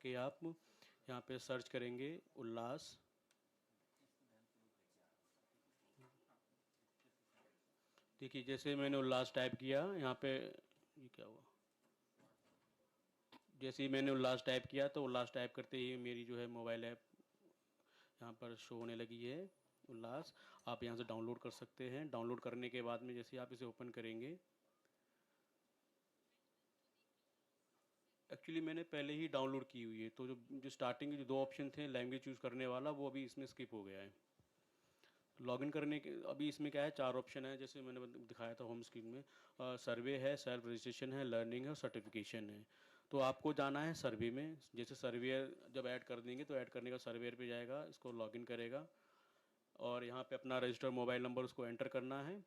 जाके आप यहाँ पे सर्च करेंगे उल्लास। देखिए जैसे मैंने उल्लास टाइप किया यहाँ पे, ये क्या हुआ, जैसे ही मैंने उल्लास टाइप किया तो उल्लास टाइप करते ही मेरी जो है मोबाइल ऐप यहाँ पर शो होने लगी है उल्लास। आप यहाँ से डाउनलोड कर सकते हैं। डाउनलोड करने के बाद में जैसे आप इसे ओपन करेंगे, एक्चुअली मैंने पहले ही डाउनलोड की हुई है, तो जो जो स्टार्टिंग के जो दो ऑप्शन थे लैंग्वेज चूज़ करने वाला, वो अभी इसमें स्किप हो गया है। लॉगिन करने के अभी इसमें क्या है, चार ऑप्शन है जैसे मैंने दिखाया था होम स्क्रीन में। सर्वे है, सेल्फ रजिस्ट्रेशन है, लर्निंग है और सर्टिफिकेशन है। तो आपको जाना है सर्वे में। जैसे सर्वेयर जब ऐड कर देंगे तो ऐड करने का सर्वेयर पे जाएगा, इसको लॉगिन करेगा और यहाँ पे अपना रजिस्टर्ड मोबाइल नंबर उसको एंटर करना है।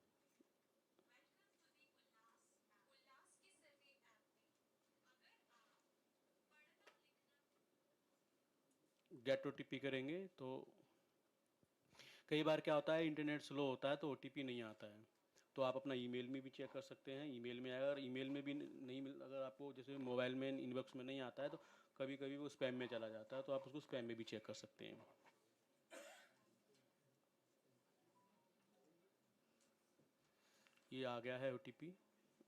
गेट ओटीपी करेंगे तो कई बार क्या होता है, इंटरनेट स्लो होता है तो ओटीपी नहीं आता है। तो आप अपना ईमेल में भी चेक कर सकते हैं, ईमेल में आएगा। अगर ईमेल में भी नहीं मिल, अगर आपको जैसे मोबाइल में इनबॉक्स में नहीं आता है तो कभी कभी वो स्पैम में चला जाता है, तो आप उसको स्पैम में भी चेक कर सकते हैं। ये आ गया है ओटीपी,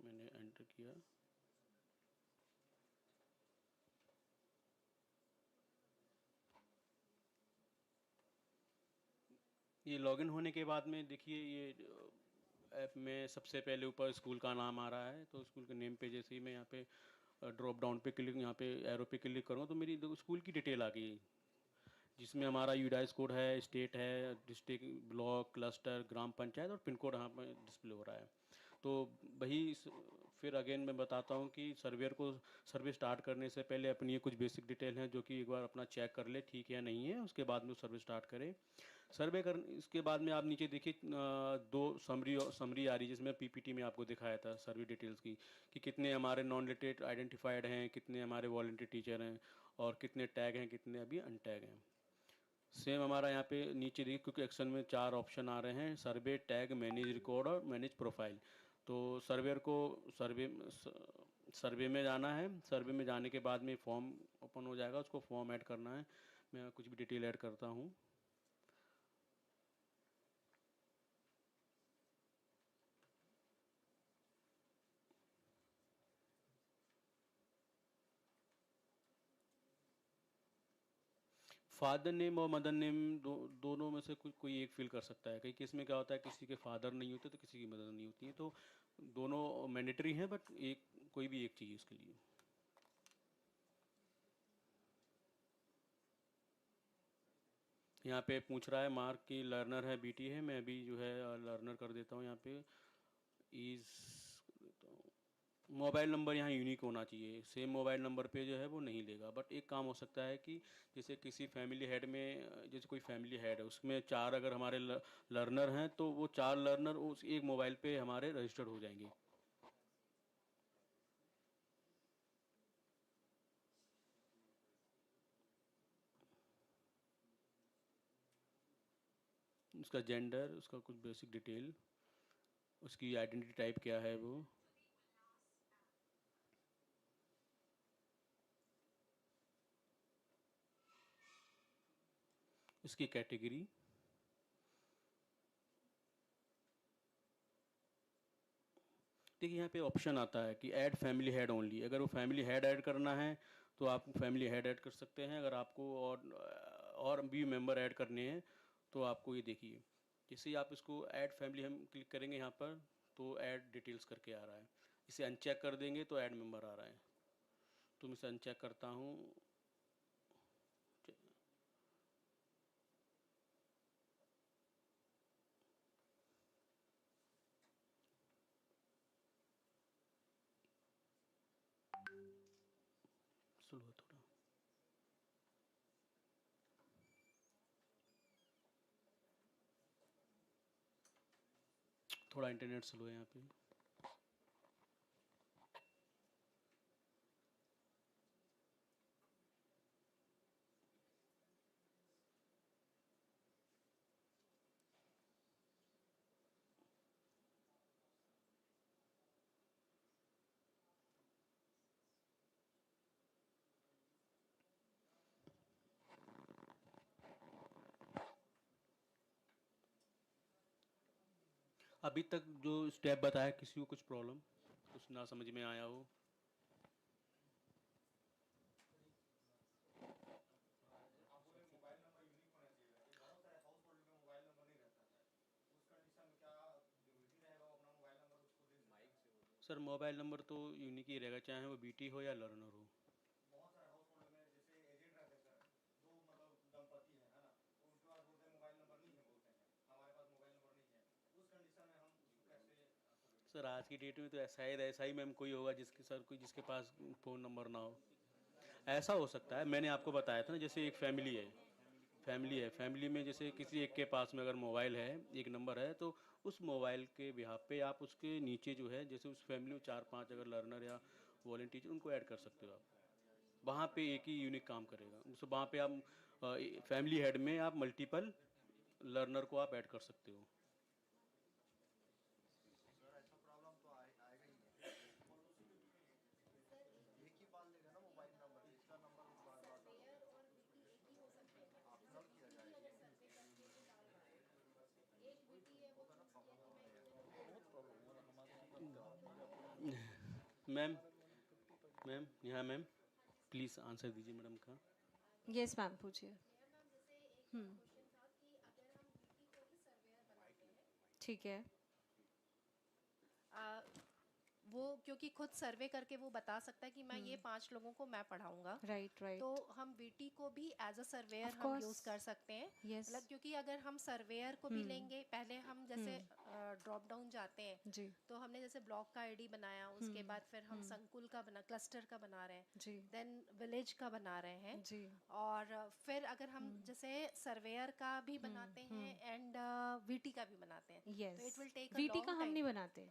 मैंने एंटर किया। ये लॉगिन होने के बाद में देखिए ये ऐप में सबसे पहले ऊपर स्कूल का नाम आ रहा है, तो स्कूल के नेम पे जैसे ही मैं यहाँ पे ड्रॉप डाउन पे क्लिक, यहाँ पे एरो पे क्लिक करूँगा तो मेरी स्कूल की डिटेल आ गई, जिसमें हमारा यूडाइस कोड है, स्टेट है, डिस्ट्रिक्ट, ब्लॉक, क्लस्टर, ग्राम पंचायत और पिन कोड यहाँ पर डिस्प्ले हो रहा है। तो वही फिर अगेन मैं बताता हूँ कि सर्वेयर को सर्वे स्टार्ट करने से पहले अपनी ये कुछ बेसिक डिटेल हैं जो कि एक बार अपना चेक कर ले ठीक है या नहीं है, उसके बाद में सर्वे स्टार्ट करें। सर्वे कर इसके बाद में आप नीचे देखिए दो समरी आ रही है, जिसमें पीपीटी में आपको दिखाया था सर्वे डिटेल्स की, कि कितने हमारे नॉन रिलेटेड आइडेंटिफाइड हैं, कितने हमारे वॉलंटियर टीचर हैं और कितने टैग हैं, कितने अभी अनटैग हैं। सेम हमारा यहाँ पे नीचे देखिए, क्योंकि एक्शन में चार ऑप्शन आ रहे हैं, सर्वे, टैग, मैनेज रिकॉर्ड और मैनेज प्रोफाइल। तो सर्वेयर को सर्वे सर्वे में जाना है। सर्वे में जाने के बाद में फॉर्म ओपन हो जाएगा, उसको फॉर्म ऐड करना है। मैं कुछ भी डिटेल ऐड करता हूँ। फादर नेम और मदर नेम दोनों में से कोई एक फिल कर सकता है। कई केस में क्या होता है, किसी के फादर नहीं होते तो किसी की मदर नहीं होती है, तो दोनों मैंडेटरी हैं, बट एक कोई भी एक चाहिए इसके लिए। यहाँ पे पूछ रहा है मार्क की लर्नर है बीटी है, मैं अभी जो है लर्नर कर देता हूँ यहाँ पे। इज देता हूँ। मोबाइल नंबर यहाँ यूनिक होना चाहिए, सेम मोबाइल नंबर पे जो है वो नहीं लेगा। बट एक काम हो सकता है कि जैसे किसी फैमिली हेड में, जैसे कोई फैमिली हेड है उसमें चार अगर हमारे लर्नर हैं तो वो चार लर्नर उस एक मोबाइल पे हमारे रजिस्टर्ड हो जाएंगे। उसका जेंडर, उसका कुछ बेसिक डिटेल, उसकी आइडेंटिटी टाइप क्या है वो, उसकी कैटेगरी। देखिए यहाँ पे ऑप्शन आता है कि ऐड फैमिली हेड ओनली, अगर वो फैमिली हेड ऐड करना है तो आप फैमिली हेड ऐड कर सकते हैं। अगर आपको और भी मेंबर ऐड करने हैं तो आपको ये देखिए, जैसे ही आप इसको ऐड फैमिली हम क्लिक करेंगे यहाँ पर तो ऐड डिटेल्स करके आ रहा है। इसे अनचेक कर देंगे तो ऐड मेंबर आ रहा है। तो मैं इसे अनचेक करता हूँ। स्लो थोड़ा, थोड़ा इंटरनेट स्लो है यहाँ पे। अभी तक जो स्टेप बताया, किसी को कुछ प्रॉब्लम, कुछ ना समझ में आया हो? सर मोबाइल नंबर तो यूनिक ही रहेगा, चाहे वो बीटी हो या लर्नर हो। सर आज की डेट में तो शायद ऐसा ही मैम कोई होगा जिसके सर कोई जिसके पास फ़ोन नंबर ना हो। ऐसा हो सकता है, मैंने आपको बताया था ना, जैसे एक फैमिली में जैसे किसी एक के पास में अगर मोबाइल है, एक नंबर है, तो उस मोबाइल के बिहाफ पे आप उसके नीचे जो है, जैसे उस फैमिली में 4-5 अगर लर्नर या वॉलंटियर उनको ऐड कर सकते हो आप। वहाँ पे एक ही यूनिक काम करेगा, उस वहाँ पे आप फैमिली हेड में आप मल्टीपल लर्नर को आप ऐड कर सकते हो। मैम मैम यहाँ मैम, प्लीज़ आंसर दीजिए मैडम का। यस मैम, पूछिए। ठीक है। आ, वो क्योंकि खुद सर्वे करके वो बता सकता है कि मैं ये 5 लोगों को मैं पढ़ाऊंगा, राइट तो राइट। हम वीटी को भी एज अ सर्वेयर ऑफ हम कोर्स। यूज़ कर सकते हैं। यस। मतलब क्योंकि अगर हम सर्वेयर को भी लेंगे, पहले हम जैसे ड्रॉप डाउन जाते हैं, जी तो हमने जैसे ब्लॉक का आईडी बनाया, उसके बाद फिर हम संकुल का बना, क्लस्टर का बना रहे हैं, जी देन विलेज का बना रहे हैं, जी। और फिर अगर हम जैसे सर्वेयर का भी बनाते हैं एंड वीटी का भी बनाते हैं, तो yes. It will take a VT का लॉन्ग हम टाइम। नहीं बनाते,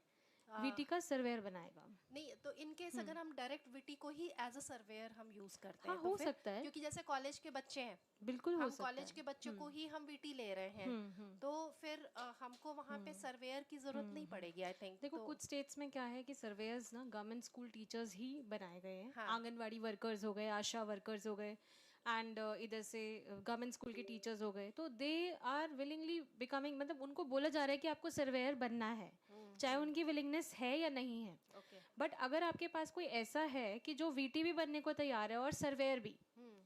वीटी का सर्वेयर बनाएगा। नहीं, तो इन केस अगर हम डायरेक्ट वीटी को ही एज अ सर्वेयर हम यूज करते हाँ, हैं, तो हो फिर सकता है, क्योंकि जैसे कॉलेज के बच्चे हैं, बिल्कुल हो हम सकता कॉलेज के है। बच्चों को ही हम वीटी ले रहे हैं, तो फिर हमको वहाँ पे सर्वेयर की जरूरत नहीं पड़ेगी, आई थिंक। देखो, तो कुछ स्टेट्स में क्या है कि सर्वेयर्स ना गवर्नमेंट स्कूल टीचर्स ही बनाए गए हैं। हाँ, आंगनवाड़ी वर्कर्स हो गए, आशा वर्कर्स हो गए, एंड इधर से गवर्नमेंट स्कूल के टीचर्स हो गए, तो दे आर विलिंगली बिकमिंग, मतलब उनको बोला जा रहा है कि आपको सर्वेयर बनना है, चाहे उनकी विलिंगनेस है या नहीं है। ओके। बट अगर आपके पास कोई ऐसा है कि जो वीटी भी बनने को तैयार है और सर्वेयर भी,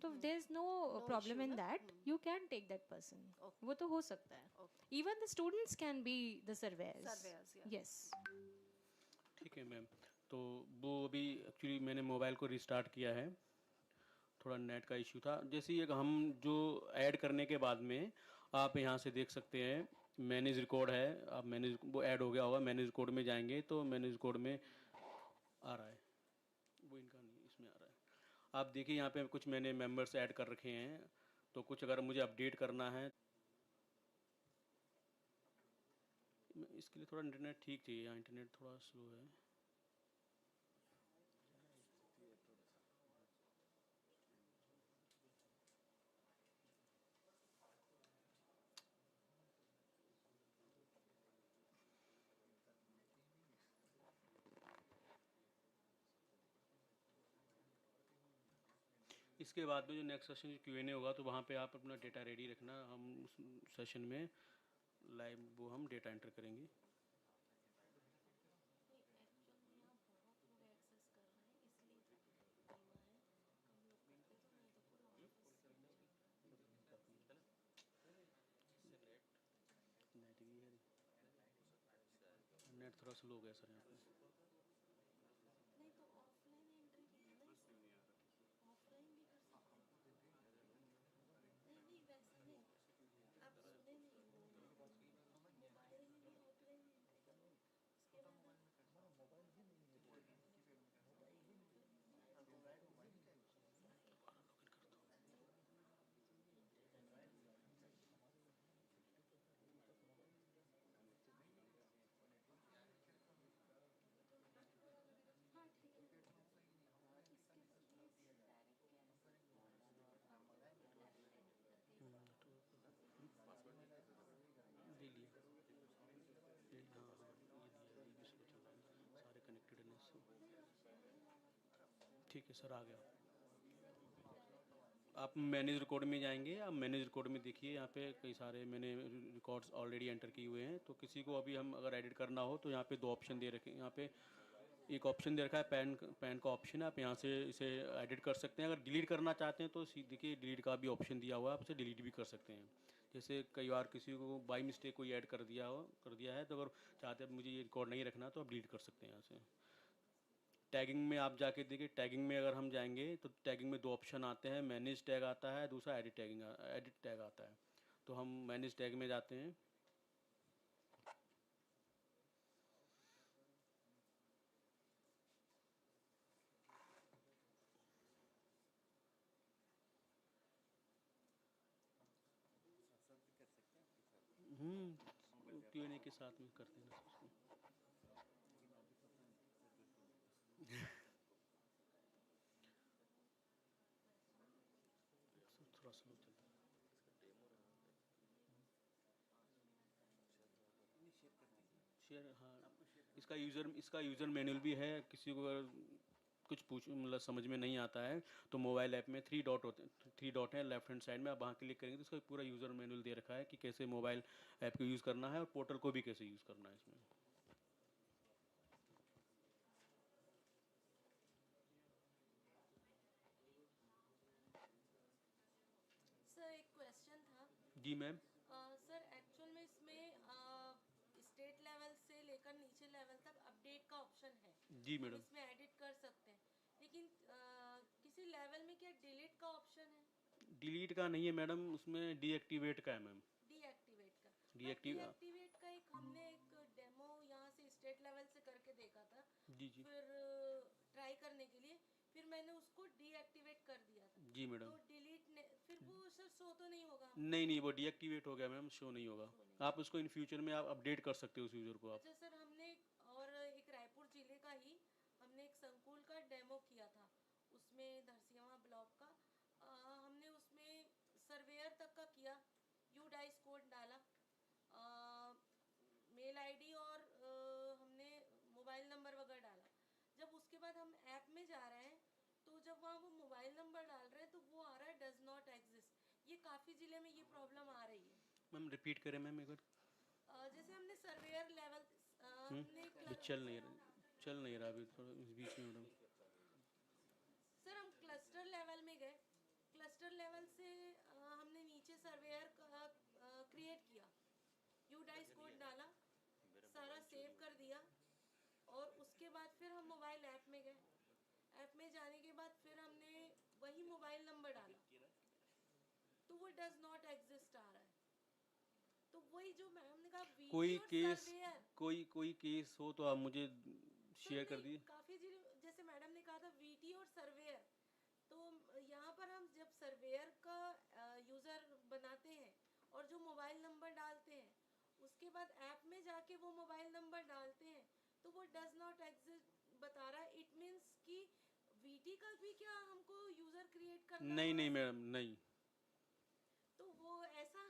तो there is no no problem issue in ना। That, you can take that person. Okay. वो तो हो सकता है। Okay. Even the students can be the surveyors. Surveyors, या यस। ठीक है मैम, तो वो अभी एक्चुअली मैंने मोबाइल को रिस्टार्ट किया है, थोड़ा नेट का इश्यू था। जैसे ये हम जो ऐड करने के बाद में आप यहाँ से देख सकते हैं, मैनेज रिकॉर्ड है, आप मैनेज वो ऐड हो गया होगा, मैनेज रिकॉर्ड में जाएंगे तो मैनेज रिकॉर्ड में आ रहा है, वो इनका नहीं इसमें आ रहा है। आप देखिए यहाँ पे कुछ मैंने मेंबर्स ऐड कर रखे हैं, तो कुछ अगर मुझे अपडेट करना है, इसके लिए थोड़ा इंटरनेट ठीक चाहिए, यहाँ इंटरनेट थोड़ा स्लो है। इसके बाद में जो नेक्स्ट सेशन Q&A होगा, तो वहाँ पे आप अपना डेटा रेडी रखना, हम उस सेशन में लाइव वो हम डेटा एंटर करेंगे। नेट की है, नेट थोड़ा स्लो हो गया सर यहाँ पे। ले लिया, हाँ हाँ ये दिया, ये भी स्लो चल रहा है, सारे कनेक्टेड हैं इससे। ठीक है सर, आ गया, आप मैनेज रिकॉर्ड में जाएंगे, आप मैनेज रिकॉर्ड में देखिए, यहाँ पे कई सारे मैंने रिकॉर्ड्स ऑलरेडी एंटर किए हुए हैं। तो किसी को अभी हम अगर एडिट करना हो तो यहाँ पे दो ऑप्शन दे रखे हैं। यहाँ पे एक ऑप्शन दे रखा है पैन का ऑप्शन है, आप यहाँ से इसे एडिट कर सकते हैं। अगर डिलीट करना चाहते हैं तो देखिए डिलीट का भी ऑप्शन दिया हुआ है, आप इसे डिलीट भी कर सकते हैं। जैसे कई बार किसी को बाई मिस्टेक कोई ऐड कर दिया है, तो अगर चाहते हैं मुझे ये रिकॉर्ड नहीं रखना तो आप डिलीट कर सकते हैं यहाँ से। टैगिंग में आप जाके देखिए, टैगिंग में अगर हम जाएंगे तो टैगिंग में दो ऑप्शन आते हैं, मैनेज टैग आता है, दूसरा एडिट टैग आता है। तो हम मैनेज टैग में जाते हैं। Q&A के साथ में करते हैं उसको। थोड़ा स्लो चलता है। शेयर, हाँ, इसका यूज़र मैनुअल भी है। किसी को अगर कुछ मतलब समझ में नहीं आता है तो मोबाइल ऐप में थ्री डॉट है लेफ्ट हैंड साइड में, आप वहाँ क्लिक करेंगे तो इसका पूरा यूज़र मैनुअल दे रखा है कि कैसे मोबाइल ऐप को यूज़ करना है और पोर्टल को भी कैसे यूज़ करना है इसमें। सर एक क्वेश्चन था। जी मैम। सर एक्चुअल में इसमें स्टेट लेवल से लेकर नीचे लेवल तक अपडेट का ऑप्शन है। जी हम मैडम। इसमें एडिट कर सकते हैं, लेकिन किसी लेवल में क्या डिलीट का ऑप्शन है? डिलीट का नहीं है मैडम, उसमें डीएक्टिवेट का है मैम। डीएक्टिवेट का। डीएक्टिव डीएक्टिवेट का एक हमने एक डेमो यहाँ से स्टेट लेवल से करके देखा था। जी जी। फिर ट्राई करने के लिए फिर मैंने उसको डीएक्टिवेट कर दिया था। जी मैडम। तो डिलीट फिर वो सर शो तो नहीं होगा? नहीं, वो डीएक्टिवेट हो गया मैम, शो नहीं होगा। शो नहीं। आप उसको इन फ्यूचर में आप अपडेट कर सकते हो उस यूज़र को आप। अच्छा सर, हमने और एक रायपुर जिले का ही हमने एक संकुल का डेमो किया था, उसमें धरसीवा ब्लॉक का हमने उसमें सर्वेयर तक का किया, यू डाइस कोड डाला, मेल आईडी और हमने मोबाइल नंबर वगैरह डाला। जब उसके बाद हम ऐप में जा रहे हैं तो जब वहाँ वो मोबाइल नंबर डाल रहे हैं तो वो आ रहा है डज नॉट एग्जिस्ट। ये काफ़ी ज़िले में ये प्रॉब्लम आ रही है। मैम रिपीट करें मैम एक बार। जैसे हमने सर्वेयर लेवल हमने अभी चल नहीं रहा अभी थोड़ा इस बीच में मैडम। सर हम क्लस्टर लेवल में गए, क्लस्टर लेवल से हमने नीचे सर्वेयर क्रिएट किया, यू डाइस कोड डाला, सारा सेव कर दिया और उसके बाद फिर हम मोबाइल ऐप में गए। ऐप में जाने के बाद फिर हमने वही मोबाइल नंबर डाला तो वो डज नॉट एग्जिस्ट आ रहा है। तो वही जो मैम ने कहा कोई और केस सर्वेयर, कोई केस हो तो आप मुझे शेयर कर दिए। काफी जैसे मैडम ने कहा था वीटी और सर्वेयर, तो यहाँ पर हम जब सर्वेयर का यूजर बनाते हैं और जो मोबाइल नंबर डालते हैं उसके बाद ऐप में जाके वो मोबाइल नंबर डालते हैं तो वो डज नॉट एग्जिस्ट बता रहा है। इट मीन्स कि वीटी का भी क्या हमको यूजर क्रिएट करना नहीं है? नहीं मैडम नहीं। तो वो ऐसा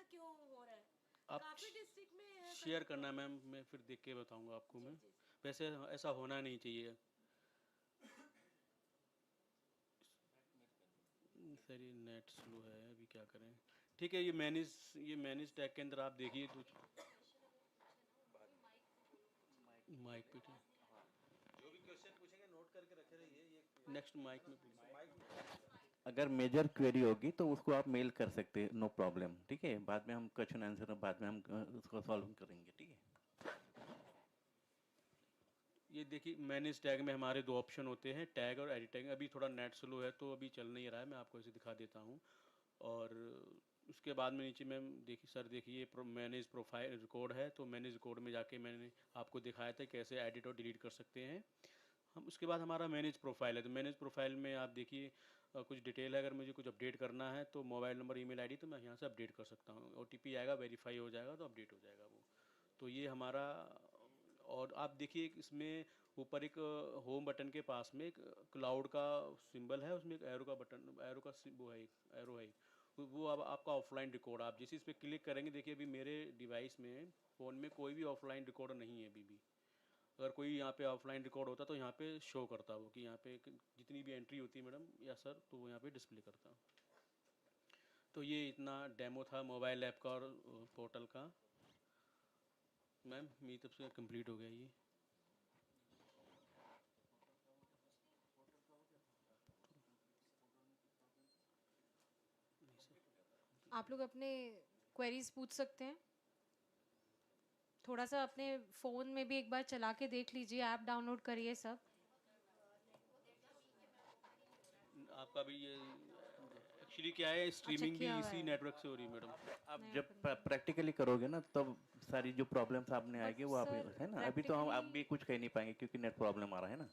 क्यों हो रहा है? आप काफी डिस्ट्रिक्ट में है ऐसा शेयर कुछ करना problem। मैम, मैं फिर देख के बताऊंगा आपको जी मैम। जी। वैसे ऐसा होना नहीं चाहिए सर। ये नेट स्लो है, अभी क्या करें। ठीक है, ये मैनेज टैग के अंदर आप देखिए कुछ माइक पे जो भी क्वेश्चन पूछेंगे नोट करके रखे रहिए। ये नेक्स्ट माइक में प्लीज। अगर मेजर क्वेरी होगी तो उसको आप मेल कर सकते हैं, नो प्रॉब्लम। ठीक है, बाद में हम क्वेश्चन आंसर बाद में हम उसको सॉल्व करेंगे। ठीक है। ये देखिए मैनेज टैग में हमारे दो ऑप्शन होते हैं, टैग और एडिट टैग। अभी थोड़ा नेट स्लो है तो अभी चल नहीं रहा है, मैं आपको इसे दिखा देता हूँ। और उसके बाद में नीचे मैम देखिए सर, देखिए मैनेज प्रोफाइल रिकॉर्ड है, तो मैनेज रिकॉर्ड में जाके मैंने आपको दिखाया था कैसे एडिट और डिलीट कर सकते हैं हम। उसके बाद हमारा मैनेज प्रोफाइल है, तो मैनेज प्रोफाइल में आप देखिए कुछ डिटेल है। अगर मुझे कुछ अपडेट करना है तो मोबाइल नंबर ईमेल आईडी तो मैं यहाँ से अपडेट कर सकता हूँ। ओटीपी आएगा, वेरीफाई हो जाएगा तो अपडेट हो जाएगा वो। तो ये हमारा। और आप देखिए इसमें ऊपर एक होम बटन के पास में एक क्लाउड का सिंबल है, उसमें एक एरो का बटन, एरो का वो है, एक एरो है। वो अब आपका ऑफलाइन रिकॉर्ड, आप जैसे इस पर क्लिक करेंगे देखिए अभी मेरे डिवाइस में फ़ोन में कोई भी ऑफलाइन रिकॉर्ड नहीं है अभी भी। अगर कोई यहाँ पे ऑफलाइन रिकॉर्ड होता तो यहाँ पे शो करता वो कि यहाँ पे जितनी भी एंट्री होती है मैडम या सर, तो वो यहाँ पे डिस्प्ले करता हूँ। तो ये इतना डेमो था मोबाइल ऐप का और पोर्टल का। मैम मेरी तरफ से कंप्लीट हो गया ये। आप लोग अपने क्वेरीज पूछ सकते हैं। थोड़ा सा अपने फ़ोन में भी एक बार चला के देख लीजिए, ऐप डाउनलोड करिए सब। आपका भी ये एक्चुअली क्या है, स्ट्रीमिंग भी किया हुआ इसी है। नेटवर्क से हो रही है मैडम। आप जब प्रैक्टिकली करोगे ना तब सारी जो प्रॉब्लम्स आपने आएगी वो आप, सर, है ना, अभी तो हम आप भी कुछ कह नहीं पाएंगे क्योंकि नेट प्रॉब्लम आ रहा है ना।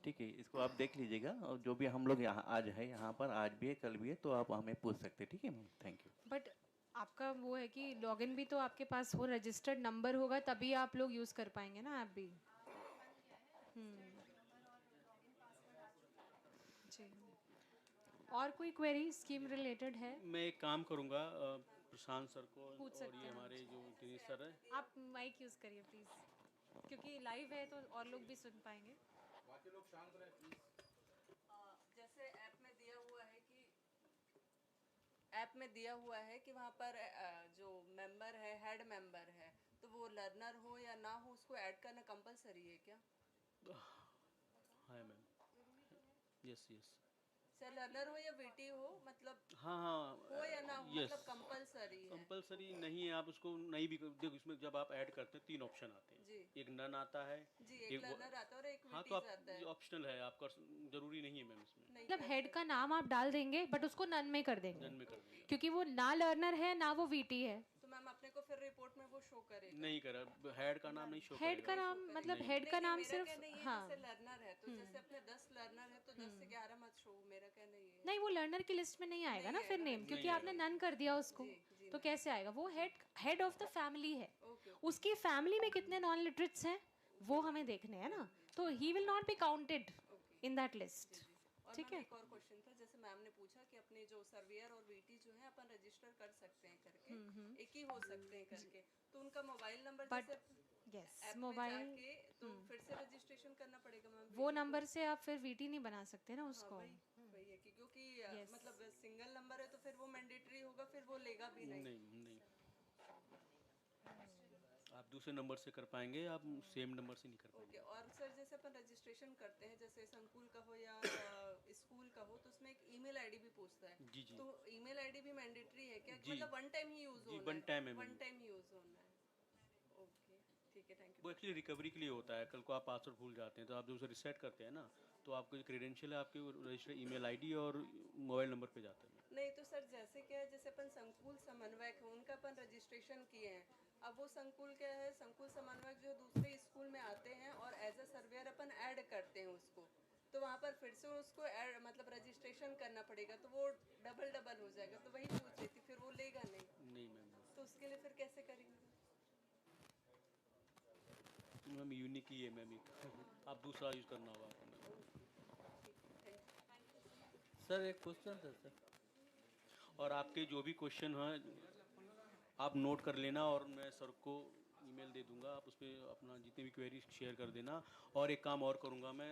ठीक है, इसको आप देख लीजिएगा, और जो भी हम लोग यहाँ आज है, यहाँ पर आज भी है कल भी है, तो आप हमें पूछ सकते हैं। ठीक है मैम, थैंक यू। बट आपका वो है कि लॉगिन भी तो आपके पास हो, रजिस्टर्ड नंबर होगा तभी आप लोग यूज़ कर पाएंगे ना ऐप भी। जी। और कोई क्वेरी स्कीम रिलेटेड है? मैं एक काम करूँगा, प्रशांत सर को पूछ और सकते ये हैं। हमारे जो दिनेश सर है। आप माइक यूज़ करिए प्लीज़, क्योंकि लाइव है तो और लोग भी सुन पाएंगे। जैसे ऐप में दिया हुआ है कि वहाँ पर जो मेंबर है, हेड मेंबर है, तो वो लर्नर हो या ना हो उसको ऐड करना कंपलसरी है क्या? हाँ मैम, यस यस। चाहे लर्नर हो या वीटी हो, मतलब हाँ हो या ना हो, यस, मतलब कंपलसरी है। कंपलसरी नहीं है। आप उसको नहीं भी देखो, इसमें जब आप ऐड करते हैं 3 ऑप्शन आते हैं। जी एक नन आता है, जी, एक लर्नर आता है और एक हाँ तो वीटीज आप आता है। ऑप्शनल है आपका, जरूरी नहीं है मैम इसमें। नहीं मतलब कर हेड का नाम आप डाल देंगे बट उसको नन में कर देंगे, नन में कर दिया। क्योंकि वो ना लर्नर है ना वो वीटी है। तो मैम अपने को फिर रिपोर्ट में वो शो करेगा? नहीं करा, हेड का नाम नहीं शो हेड का करेगा। नाम मतलब नहीं। हेड का नहीं, नाम मेरा सिर्फ, कहना ये है, हाँ। जैसे लर्नर है तो जैसे अपने 10 लर्नर है तो 10 से 11 मत शो, मेरा कहना ये है। नहीं, वो लर्नर की लिस्ट में नहीं आएगा ना फिर नेम, क्योंकि नहीं आपने नन कर दिया उसको। जी, तो कैसे आएगा? वो हेड ऑफ द फैमिली है। ओके उसकी फैमिली में कितने नॉन लिटरेट्स हैं वो हमें देखने हैं ना, तो he will not be counted in that list. और ठीक मैम है। एक और क्वेश्चन था, जैसे मैम ने पूछा कि अपने जो सर्वेयर और वीटी जो है अपन रजिस्टर कर सकते हैं करके, एक ही हो सकते हैं करके, तो उनका मोबाइल नंबर बट जैसे यस, ऐप में मोबाइल जाके तो फिर से रजिस्ट्रेशन करना पड़ेगा मैम? वो नंबर से आप फिर वीटी नहीं बना सकते ना उसको। वही है कि क्योंकि Yes. मतलब सिंगल नंबर है तो फिर वो मैंडेटरी होगा, फिर वो लेगा भी नहीं। नहीं, आप दूसरे नंबर से कर पाएंगे, आप सेम नंबर से नहीं कर पाएंगे। ओके। और सर जैसे अपन रजिस्ट्रेशन करते हैं, जैसे संकुल का हो या स्कूल का हो, तो उसमें एक ईमेल आईडी भी पूछता है। जी जी तो ईमेल आईडी भी मैंडेटरी है क्या? जी। मतलब वन टाइम ही यूज जी, होना one time है वन मैम। टाइम यूज होना है। ओके ठीक है, थैंक वो यू। एक्चुअली रिकवरी के लिए होता है। कल को आप पासवर्ड भूल जाते हैं तो आप जब उसे रिसेट करते हैं ना, तो आपको जो क्रेडेंशियल है आपके रजिस्टर ईमेल आईडी और मोबाइल नंबर पे जाता है। नहीं तो सर जैसे क्या है, जैसे अपन संकुल समन्वयक है उनका अपन रजिस्ट्रेशन किए हैं, अब वो संकुल क्या है, संकुल समन्वयक जो दूसरे स्कूल में आते हैं और एज अ सर्वेयर अपन ऐड करते हैं उसको, तो वहाँ पर फिर से उसको मतलब रजिस्ट्रेशन करना पड़ेगा, तो वो डबल हो जाएगा। तो वही पूछ रही थी, फिर वो लेगा नहीं, नहीं मैम, तो उसके लिए फिर कैसे करेंगे? मैम यूनिक ही है मैम, एक आप दूसरा यूज़ करना होगा आपको मैम। सर एक क्वेश्चन था सर। और आपके जो भी क्वेश्चन हैं आप नोट कर लेना और मैं सर को ईमेल दे दूंगा, आप उस पर अपना जितनी भी क्वेरी शेयर कर देना। और एक काम और करूंगा मैं,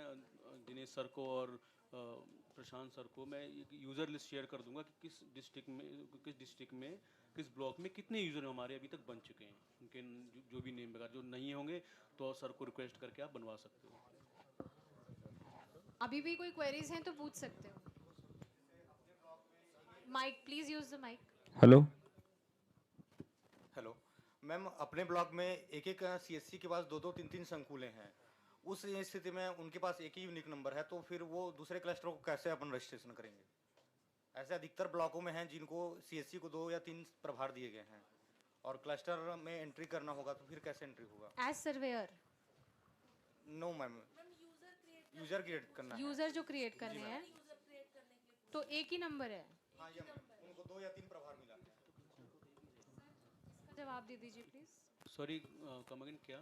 दिनेश सर को और प्रशांत सर को मैं यूज़र लिस्ट शेयर कर दूंगा कि किस डिस्ट्रिक्ट में किस ब्लॉक में कितने यूज़र हमारे अभी तक बन चुके हैं, उनके जो भी नेम वगैरह जो नहीं होंगे तो सर को रिक्वेस्ट करके आप बनवा सकते हो। अभी भी कोई क्वेरीज हैं तो पूछ सकते हो। Mic please use the mic. Hello hello ma'am, अपने ब्लॉक में एक सीएससी के पास 2-2, 3-3 संकुलें हैं। उस स्थिति में उनके पास एक ही यूनिक नंबर है, तो फिर वो दूसरे क्लस्टरों को कैसे अपन रजिस्ट्रेशन करेंगे? ऐसे अधिकतर ब्लॉकों में हैं जिनको सीएससी को 2 या 3 प्रभार दिए गए हैं और क्लस्टर में एंट्री करना होगा, तो फिर कैसे एंट्री होगा? As surveyor no ma'am, user create करना है। यूजर जो क्रिएट करने हैं तो एक ही नंबर है। हाँ, ये उनको 2 या 3 प्रभार मिला है। जवाब दे दीजिए प्लीज। सॉरी, कम अगेन क्या?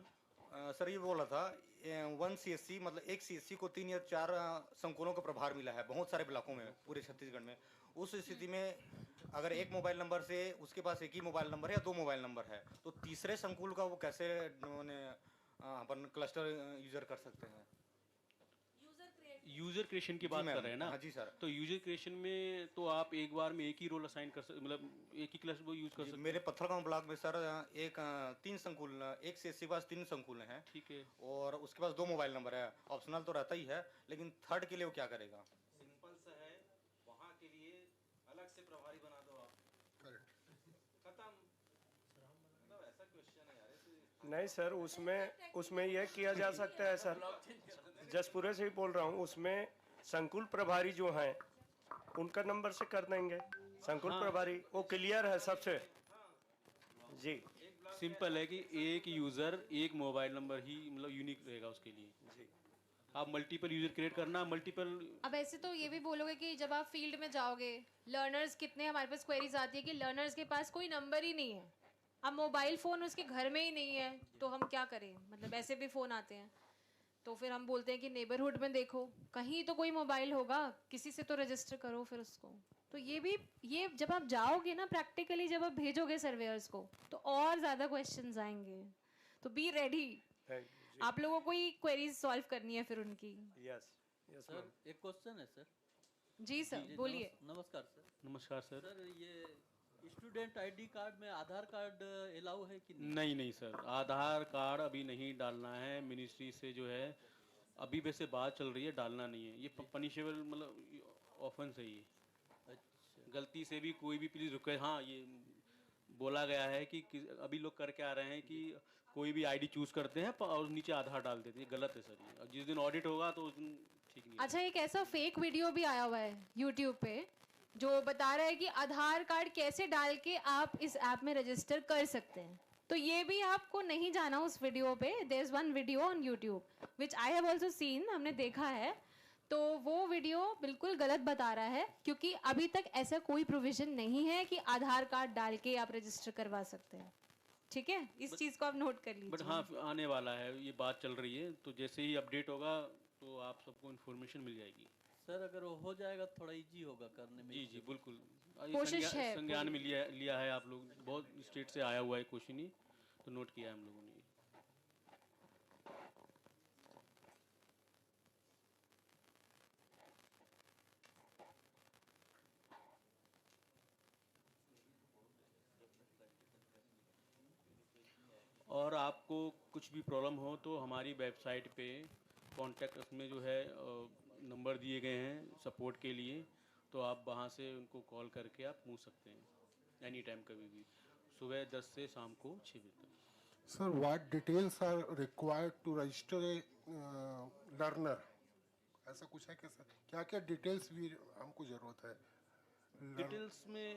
सर ये बोला था 1 सीएससी मतलब एक सीएससी को 3 या 4 संकुलों का प्रभार मिला है बहुत सारे ब्लॉकों में पूरे छत्तीसगढ़ में। उस स्थिति में अगर एक मोबाइल नंबर से उसके पास एक ही मोबाइल नंबर है या 2 मोबाइल नंबर है, तो तीसरे संकुल का वो कैसे अपन क्लस्टर यूजर कर सकते हैं? यूजर क्रिएशन की बात कर रहे हैं ना? हाँ जी सर। तो यूजर क्रिएशन में तो आप एक बार में एक ही रोल असाइन कर सकते, मतलब एक ही क्लास वो यूज कर सकते मेरे पत्थरगांव ब्लॉक में सर एक 3 संकुल, एक सीएससी के पास 3 संकुल हैं। ठीक है। और उसके पास 2 मोबाइल नंबर है। ऑप्शनल तो रहता ही है, लेकिन थर्ड के लिए वो क्या करेगा? सिंपल सा है, वहाँ के लिए अलग से प्रभारी बना दो आप। खत्म। मतलब ऐसा क्वेश्चन है यार ऐसे। नहीं सर, उसमें यह किया जा सकता है सर, जसपुरे से ही बोल रहा हूँ, उसमें संकुल प्रभारी जो हैं उनका नंबर से कर देंगे। संकुल प्रभारी वो क्लियर है सबसे जी। सिंपल है कि एक यूजर एक मोबाइल नंबर ही मतलब यूनिक रहेगा उसके लिए जी। आप मल्टीपल यूजर क्रिएट करना, मल्टीपल। अब ऐसे तो ये भी बोलोगे कि जब आप फील्ड में जाओगे, लर्नर्स कितने हमारे पास क्वेरीज आती है कि लर्नर्स के पास कोई नंबर ही नहीं है, अब मोबाइल फ़ोन उसके घर में ही नहीं है, तो हम क्या करें? मतलब ऐसे भी फ़ोन आते हैं, तो फिर हम बोलते हैं कि नेबरहुड में देखो, कहीं तो कोई मोबाइल होगा, किसी से तो रजिस्टर करो फिर उसको। तो ये जब आप जाओगे ना प्रैक्टिकली, जब आप भेजोगे सर्वेयर्स को, तो और ज़्यादा क्वेश्चंस आएंगे, तो बी रेडी। आप लोगों को ही क्वेरीज सॉल्व करनी है फिर उनकी। यस सर एक क्वेश्चन है सर। जी सर बोलिए। नमस्कार सर। नमस्कार सर। सर ये स्टूडेंट आईडी कार्ड में आधार कार्ड अलाउ है कि नहीं? नहीं सर, आधार कार्ड अभी नहीं डालना है। मिनिस्ट्री से जो है अभी वैसे बात चल रही है, डालना नहीं है। ये पनिशेबल मतलब ऑफेंस है ये। अच्छा। गलती से भी कोई भी प्लीज रुके। हाँ, ये बोला गया है कि अभी लोग करके आ रहे हैं कि कोई भी आईडी चूज करते हैं और नीचे आधार डाल देते हैं। गलत है सर ये। और जिस दिन ऑडिट होगा तो उस दिन ठीक नहीं। अच्छा, एक ऐसा फेक वीडियो भी आया हुआ है यूट्यूब पे जो बता रहा है कि आधार कार्ड कैसे डाल के आप इस ऐप में रजिस्टर कर सकते हैं। तो ये भी आपको नहीं जाना उस वीडियो पे। There is one video on YouTube which I have also seen, हमने देखा है। तो वो वीडियो बिल्कुल गलत बता रहा है, क्योंकि अभी तक ऐसा कोई प्रोविजन नहीं है कि आधार कार्ड डाल के आप रजिस्टर करवा सकते हैं। ठीक है, इस चीज़ को आप नोट कर लीजिए। बट हाँ, आने वाला है, ये बात चल रही है, तो जैसे ही अपडेट होगा तो आप सबको इन्फॉर्मेशन मिल जाएगी। सर अगर वो हो जाएगा थोड़ा इजी होगा करने में। जी जी बिल्कुल। कोशिश है, संज्ञान में लिया है आप लोग। बहुत स्टेट से आया हुआ है क्वेश्चन ही, तो नोट किया है हम लोगों ने। और आपको कुछ भी प्रॉब्लम हो तो हमारी वेबसाइट पे कॉन्टैक्ट, उसमें जो है नंबर दिए गए हैं सपोर्ट के लिए, तो आप वहाँ से उनको कॉल करके आप पूछ सकते हैं एनी टाइम, कभी भी, सुबह 10 से शाम को 6 बजे तक। Sir, what details are required to register a learner? ऐसा कुछ है क्या सर? क्या क्या डिटेल्स भी हमको जरूरत है? डिटेल्स में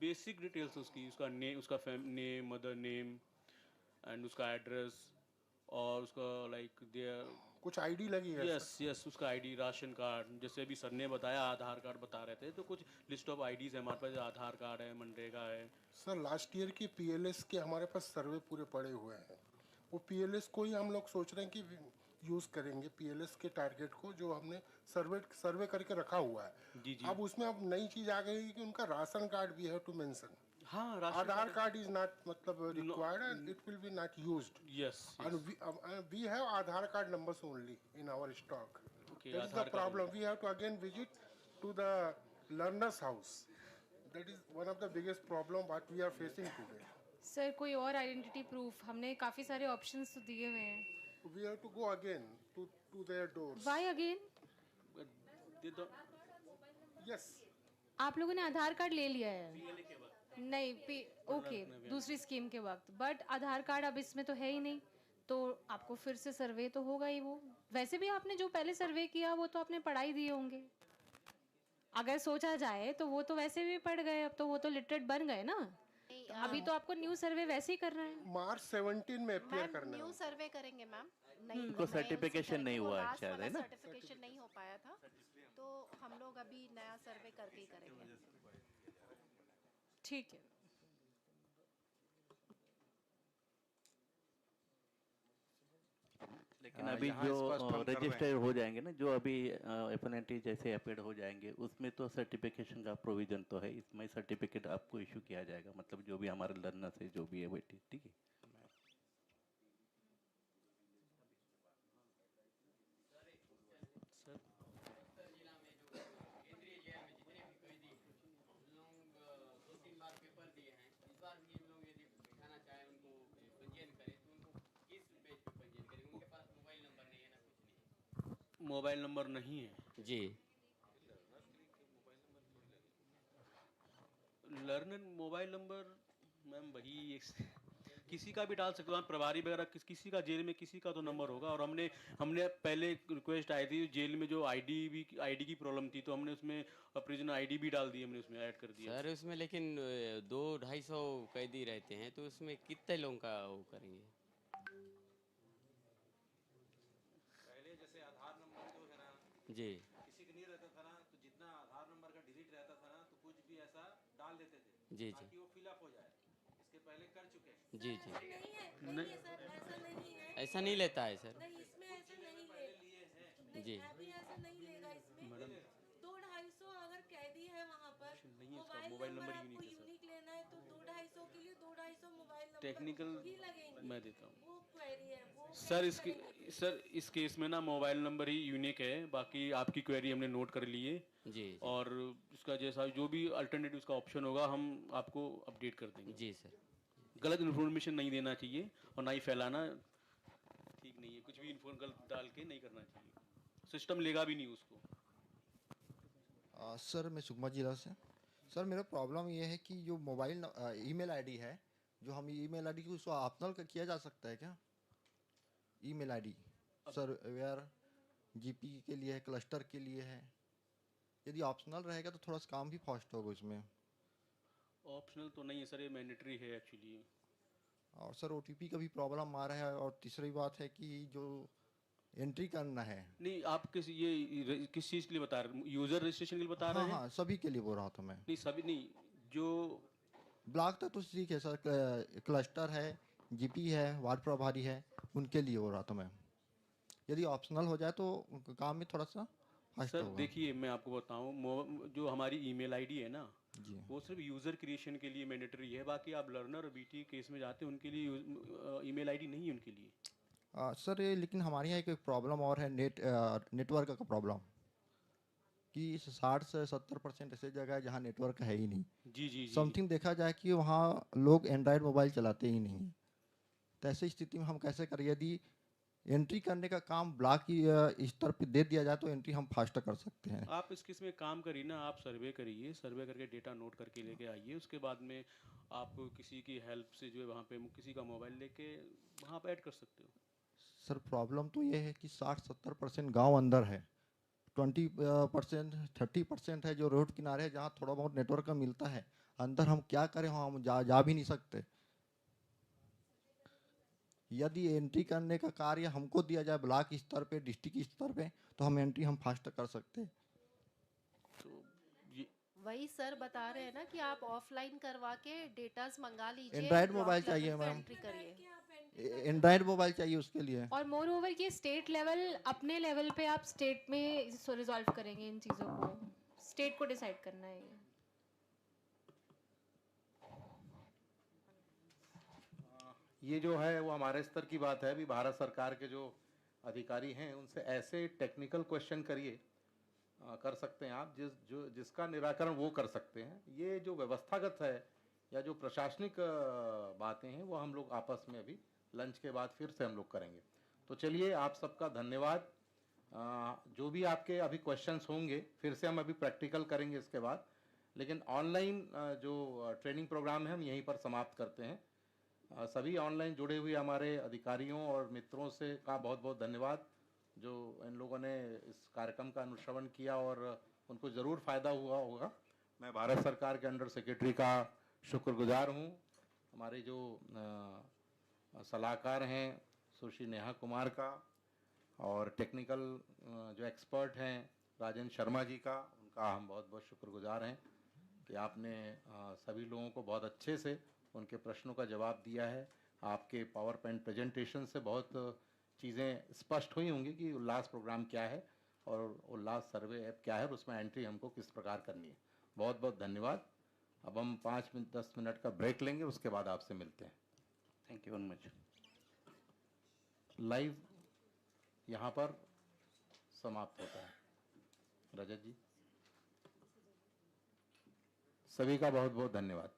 बेसिक डिटेल्स उसका नेम, उसका नेम, मदर नेम एंड उसका एड्रेस, और उसका लाइक देयर कुछ आईडी लगेगा? यस उसका आईडी, राशन कार्ड, जैसे अभी सर ने बताया आधार कार्ड बता रहे थे, तो कुछ लिस्ट ऑफ आईडीज है हमारे पास। आधार कार्ड है, मनरेगा है। सर लास्ट ईयर की पीएलएस के हमारे पास सर्वे पूरे पड़े हुए हैं। वो पीएलएस को ही हम लोग सोच रहे हैं कि यूज़ करेंगे, पीएलएस के टारगेट को जो हमने सर्वे करके रखा हुआ है। जी जी। अब उसमें अब नई चीज़ आ गई कि उनका राशन कार्ड भी है टू मेंशन। हाँ, आधार कार्ड इज नॉट मतलब required and it will be not used. Yes. And we have Aadhaar card numbers only in our stock. Okay, that is the problem. We have to again visit to the learner's house. That is one of the biggest problem what we are facing today. Sir कोई और identity proof, हमने काफ़ी सारे options तो दिए हुए हैं। We have to go again to their doors. Why again? Yes. आप लोगों ने आधार कार्ड ले लिया है? नहीं, ओके, दूसरी स्कीम के वक्त, बट आधार कार्ड अब इसमें तो है ही नहीं, तो आपको फिर से सर्वे तो होगा ही। वो वैसे भी आपने जो पहले सर्वे किया वो तो आपने पढ़ा ही दिए होंगे। अगर सोचा जाए तो वो तो वैसे भी पढ़ गए, अब तो वो तो लिटरेट बन गए ना। तो अभी तो आपको न्यू सर्वे वैसे ही करना है। मार्च 17 में अपियर करना है। न्यू सर्वे करेंगे मैम। उनको सर्टिफिकेशन नहीं हुआ है शायद, है ना? सर्टिफिकेशन नहीं हो पाया था, तो हम लोग अभी नया सर्वे करके ही करेंगे। ठीक है। लेकिन अभी जो रजिस्टर हो जाएंगे ना, जो अभी अपॉइंटी जैसे अपेड हो जाएंगे, उसमें तो सर्टिफिकेशन का प्रोविजन तो है। इसमें सर्टिफिकेट आपको इशू किया जाएगा, मतलब जो भी हमारे लर्नर्स है, जो भी है बेटी, ठीक है। मोबाइल नंबर नहीं है जी। लर्नर मोबाइल नंबर मैम वही किसी का भी डाल सकते हो आप, प्रभारी वगैरह किसी का जेल में किसी का तो नंबर होगा। और हमने पहले रिक्वेस्ट आई थी जेल में जो आईडी की प्रॉब्लम थी, तो हमने उसमें प्रिजन आईडी भी डाल दी, हमने उसमें ऐड कर दिया। सर उसमें लेकिन 200-250 कैदी रहते हैं, तो उसमें कितने लोगों का वो करेंगे? पहले जैसे आधार नंबर जो है ना जी किसी का नहीं रहता था ना, तो जितना आधार नंबर का डिलीट रहता था ना, तो कुछ भी ऐसा डाल देते थे जी ताकि वो फिलअप हो जाए। इसके पहले कर चुके हैं। जी जी। नहीं है, नहीं है सर, ऐसा नहीं है। ऐसा नहीं लेता है सर। नहीं, इसमें ऐसा नहीं लेगा। जी। अभी ऐसा नहीं लेगा इसमें। मैडम 200-250 अगर कैदी है वहाँ पर, नहीं है इसका मोबाइल मोबाइल नंबर नंबर आपको यूनिक है सर। यूनिक लेना है तो 200-250 के लिए 250 मोबाइल नंबर टेक्निकल ही लगेंगे। मैं देता हूँ वो क्वेरी है वो सर। कैसे करेंगे? सर इस केस में ना मोबाइल नंबर ही यूनिक है, बाकी आपकी क्वेरी हमने नोट कर ली है। जी और इसका जैसा जो भी अल्टरनेटिव इसका ऑप्शन होगा हम आपको अपडेट कर देंगे। जी सर। गलत इन्फॉर्मेशन नहीं देना चाहिए और ना ही फैलाना ठीक नहीं है, कुछ भी इन्फॉर्म गलत डाल के नहीं करना चाहिए, सिस्टम लेगा भी नहीं उसको। सर मैं सुकमा जिला से। सर मेरा प्रॉब्लम ये है कि जो मोबाइल ईमेल आईडी है, जो हम ईमेल आईडी को उसको ऑप्शनल किया जा सकता है क्या? Email ID sir where GP के लिए है, क्लस्टर के लिए है। यदि ऑप्शनल रहेगा तो थोड़ा सा काम भी फास्ट होगा उसमें। ऑप्शनल तो नहीं है सर, ये मैंडेटरी है एक्चुअली। और सर ओटीपी का भी प्रॉब्लम आ रहा है। और तीसरी बात है कि जो एंट्री करना है। नहीं आप किस चीज़ के लिए बता रहे हैं? यूज़र रजिस्ट्रेशन के लिए बता रहे हैं? हाँ सभी के लिए बोल रहा था मैं। नहीं सभी नहीं, जो ब्लॉक तक तो ठीक है सर, क्लस्टर है, जीपी है, वार्ड प्रभारी है, उनके लिए हो रहा था मैं। यदि ऑप्शनल हो जाए तो काम में थोड़ा सा फास्ट सर होगा। देखिए मैं आपको बताऊं, जो हमारी ईमेल आईडी है ना जी वो सिर्फ यूज़र क्रिएशन के लिए मैंडेटरी है। बाकी आप लर्नर और बीटी केस में जाते हैं उनके लिए ईमेल आईडी नहीं है उनके लिए। सर ये लेकिन हमारे यहाँ एक प्रॉब्लम और है, नेटवर्क का प्रॉब्लम कि 60 से 70% ऐसे जगह है जहाँ नेटवर्क है ही नहीं। जी जी समथिंग देखा जाए कि वहाँ लोग एंड्रॉयड मोबाइल चलाते ही नहीं। तो ऐसी स्थिति में हम कैसे करें? यदि एंट्री करने का काम ब्लॉक की स्तर पे दे दिया जाए तो एंट्री हम फास्ट कर सकते हैं। आप इस किस में काम करिए ना, आप सर्वे करिए, सर्वे करके डेटा नोट करके लेके आइए। उसके बाद में आप किसी की हेल्प से जो है वहाँ पे किसी का मोबाइल लेके वहाँ पे ऐड कर सकते हो। सर प्रॉब्लम तो ये है कि 60-70% गांव अंदर है, 20% 30% है जो रोड किनारे है जहाँ थोड़ा बहुत नेटवर्क का मिलता है। अंदर हम क्या करें, हम जा भी नहीं सकते। यदि एंट्री करने का कार्य हमको दिया जाए ब्लॉक स्तर पे, डिस्ट्रिक्ट स्तर पे, तो हम एंट्री हम फास्ट कर सकते हैं। तो ये वही सर बता रहे हैं ना कि आप ऑफलाइन करवा के डेटास मंगा लीजिए। एंड्रॉयड ब्लॉक मोबाइल लेवल चाहिए पे मैम, एंट्री करिए। एंड्रॉयड मोबाइल चाहिए उसके लिए। और मोर ओवर ये स्टेट लेवल, अपने लेवल पे आप स्टेट में रिजॉल्व करेंगे इन चीज़ों को, स्टेट को डिसाइड करना है ये। ये जो है वो हमारे स्तर की बात है। अभी भारत सरकार के जो अधिकारी हैं उनसे ऐसे टेक्निकल क्वेश्चन करिए, कर सकते हैं आप जिसका निराकरण वो कर सकते हैं। ये जो व्यवस्थागत है या जो प्रशासनिक बातें हैं वो हम लोग आपस में अभी लंच के बाद फिर से हम लोग करेंगे। तो चलिए आप सबका धन्यवाद। जो भी आपके अभी क्वेश्चंस होंगे फिर से हम अभी प्रैक्टिकल करेंगे इसके बाद, लेकिन ऑनलाइन जो ट्रेनिंग प्रोग्राम है हम यहीं पर समाप्त करते हैं। सभी ऑनलाइन जुड़े हुए हमारे अधिकारियों और मित्रों से का बहुत बहुत धन्यवाद जो इन लोगों ने इस कार्यक्रम का अनुश्रवण किया और उनको ज़रूर फ़ायदा हुआ होगा। मैं भारत सरकार के अंडर सेक्रेटरी का शुक्रगुजार हूँ। हमारे जो सलाहकार हैं सुश्री नेहा कुमार का, और टेक्निकल जो एक्सपर्ट हैं राजेंद्र शर्मा जी का, उनका हम बहुत बहुत शुक्रगुजार हैं कि आपने सभी लोगों को बहुत अच्छे से उनके प्रश्नों का जवाब दिया है। आपके पावर पॉइंट प्रेजेंटेशन से बहुत चीज़ें स्पष्ट हुई होंगी कि उल्लास प्रोग्राम क्या है और उल्लास सर्वे ऐप क्या है और उसमें एंट्री हमको किस प्रकार करनी है। बहुत बहुत धन्यवाद। अब हम 5-10 मिनट का ब्रेक लेंगे, उसके बाद आपसे मिलते हैं। Thank you very much. Live यहाँ पर समाप्त होता है। रजत जी, सभी का बहुत बहुत धन्यवाद।